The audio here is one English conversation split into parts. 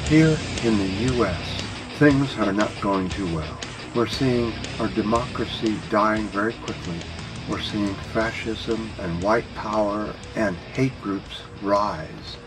Here in the U.S., things are not going too well. We're seeing our democracy dying very quickly. We're seeing fascism and white power and hate groups rise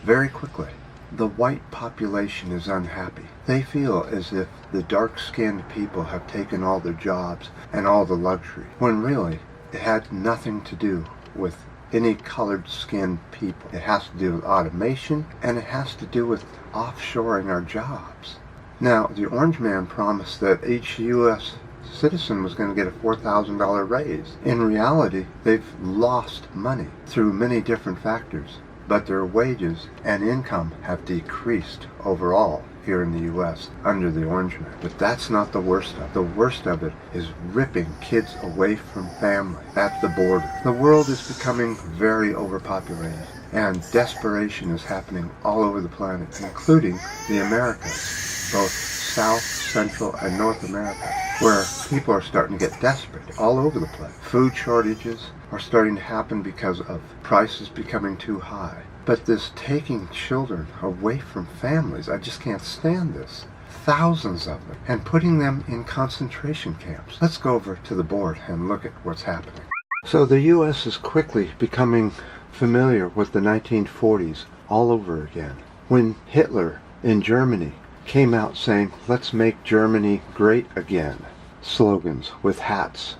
very quickly. The white population is unhappy. They feel as if the dark-skinned people have taken all their jobs and all the luxury, when really it had nothing to do with any colored-skinned people. It has to do with automation, and it has to do with offshoring our jobs. Now, the Orange Man promised that each U.S. citizen was going to get a $4,000 raise. In reality, they've lost money through many different factors, but their wages and income have decreased overall here in the U.S. under the Orange Man. But that's not the worst of it. The worst of it is ripping kids away from family at the border. The world is becoming very overpopulated, and desperation is happening all over the planet, including the Americas, both South, Central, and North America, where people are starting to get desperate all over the place. Food shortages are starting to happen because of prices becoming too high. But this taking children away from families, I just can't stand this. Thousands of them, and putting them in concentration camps. Let's go over to the board and look at what's happening. So the U.S. is quickly becoming familiar with the 1940s all over again, when Hitler in Germany came out saying, "Let's make Germany great again," slogans with hats.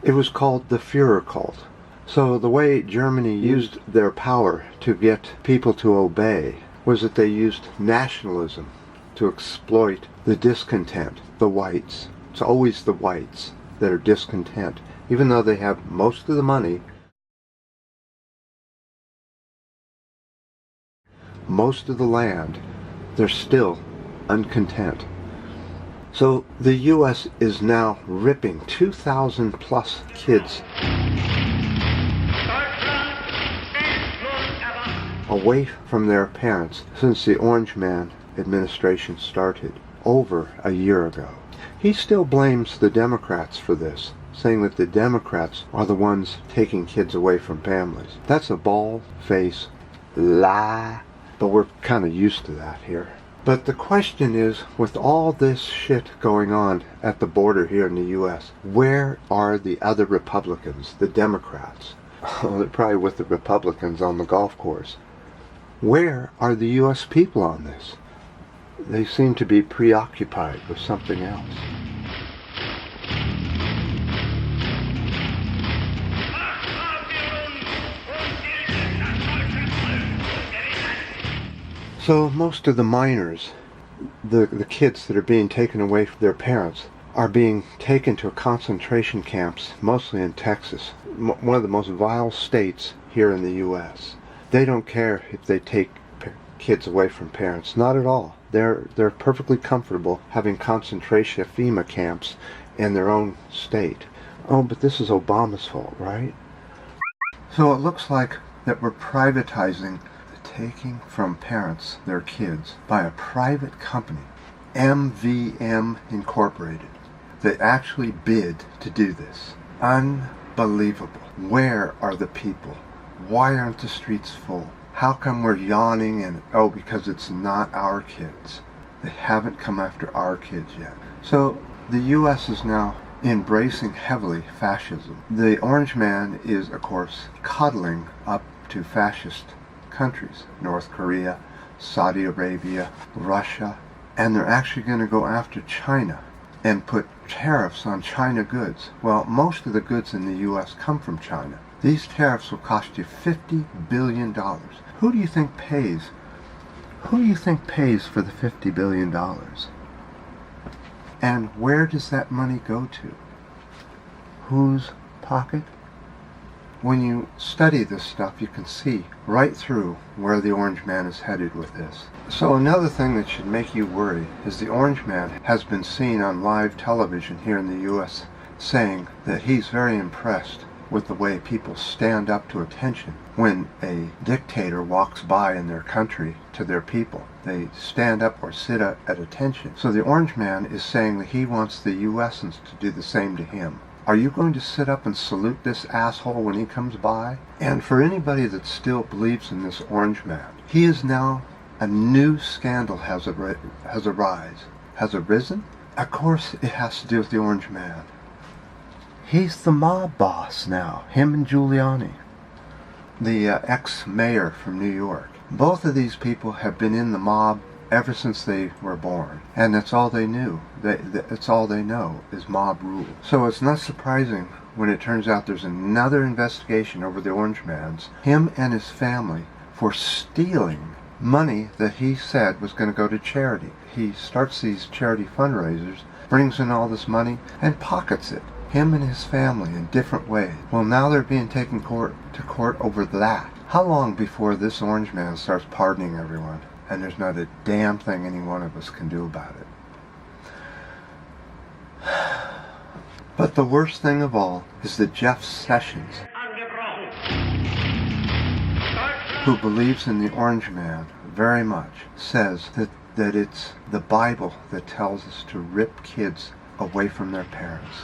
It was called the Führer cult. So the way Germany used their power to get people to obey was that they used nationalism to exploit the discontent, the whites. It's always the whites that are discontent. Even though they have most of the money, most of the land, they're still uncontent. So the U.S. is now ripping 2,000 plus kids away from their parents since the Orange Man administration started over a year ago. He still blames the Democrats for this, saying that the Democrats are the ones taking kids away from families. That's a bald-faced lie, but we're kind of used to that here. But the question is, with all this shit going on at the border here in the U.S., where are the other Republicans, the Democrats? Oh, they're probably with the Republicans on the golf course. Where are the U.S. people on this? They seem to be preoccupied with something else. So most of the minors, the kids that are being taken away from their parents, are being taken to concentration camps, mostly in Texas, one of the most vile states here in the U.S. They don't care if they take kids away from parents, not at all. They're perfectly comfortable having concentration FEMA camps in their own state. Oh, but this is Obama's fault, right? So it looks like that we're privatizing the taking from parents their kids by a private company, MVM Incorporated. They actually bid to do this. Unbelievable. Where are the people? Why aren't the streets full? How come we're yawning and, oh, because it's not our kids. They haven't come after our kids yet. So the U.S. is now embracing heavily fascism. The Orange Man is, of course, cuddling up to fascist countries. North Korea, Saudi Arabia, Russia, and they're actually going to go after China and put tariffs on China goods. Well, most of the goods in the U.S. come from China. These tariffs will cost you $50 billion. Who do you think pays? Who do you think pays for the $50 billion? And where does that money go to? Whose pocket? When you study this stuff, you can see right through where the Orange Man is headed with this. So another thing that should make you worry is the Orange Man has been seen on live television here in the U.S. saying that he's very impressed with the way people stand up to attention when a dictator walks by in their country to their people. They stand up or sit at attention. So the Orange Man is saying that he wants the U.S.'ans to do the same to him. Are you going to sit up and salute this asshole when he comes by? And for anybody that still believes in this Orange Man, he is now a new scandal has arisen. Of course, it has to do with the Orange Man. He's the mob boss now, him and Giuliani, the ex-mayor from New York. Both of these people have been in the mob ever since they were born, and that's all they knew. That's all they know is mob rule. So it's not surprising when it turns out there's another investigation over the Orange Man's, him and his family, for stealing money that he said was going to go to charity. He starts these charity fundraisers, brings in all this money, and pockets it, him and his family, in different ways. Well, now they're being taken to court over that. How long before this Orange Man starts pardoning everyone, and there's not a damn thing any one of us can do about it? But the worst thing of all is that Jeff Sessions, who believes in the Orange Man very much, says that it's the Bible that tells us to rip kids away from their parents.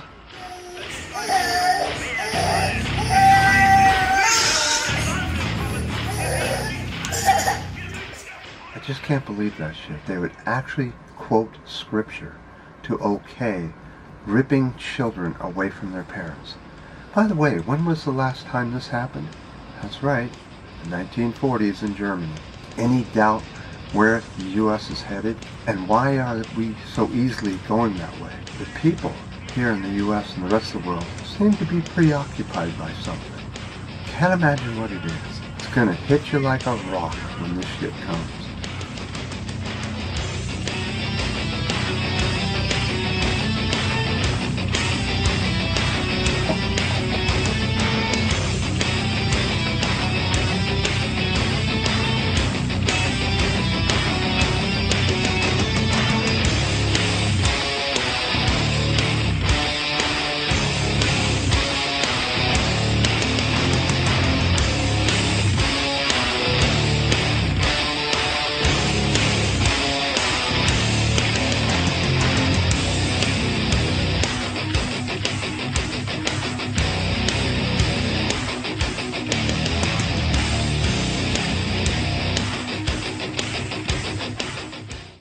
I just can't believe that shit. They would actually quote scripture to okay ripping children away from their parents. By the way, when was the last time this happened? That's right, the 1940s in Germany. Any doubt where the U.S. is headed? And why are we so easily going that way? The people here in the U.S. and the rest of the world seem to be preoccupied by something. Can't imagine what it is. It's going to hit you like a rock when this shit comes.